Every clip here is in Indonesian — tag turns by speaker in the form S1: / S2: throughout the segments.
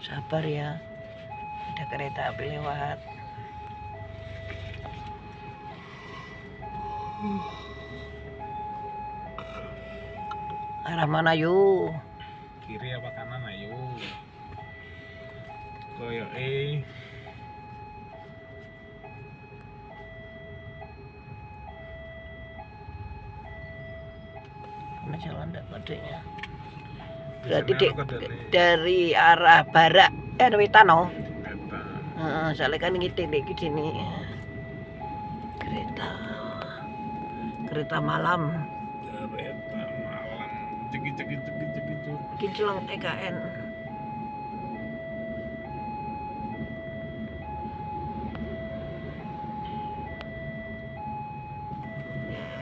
S1: Sabar ya, ada kereta api lewat. Arah mana yuk?
S2: Kiri apa kanan ayo? Koyo
S1: Mana jalan enggak kodenya? Berarti dari arah barat wetan no. Soalnya kan ngiting di sini. Kereta malam.
S2: Kereta malam. Cegi.
S1: Kinclong EKN.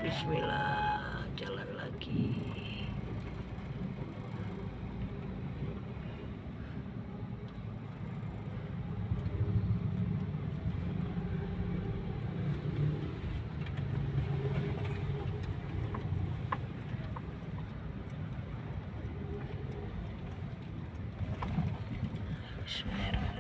S1: Bismillah, jalan lagi. Bismillahirrahmanirrahim.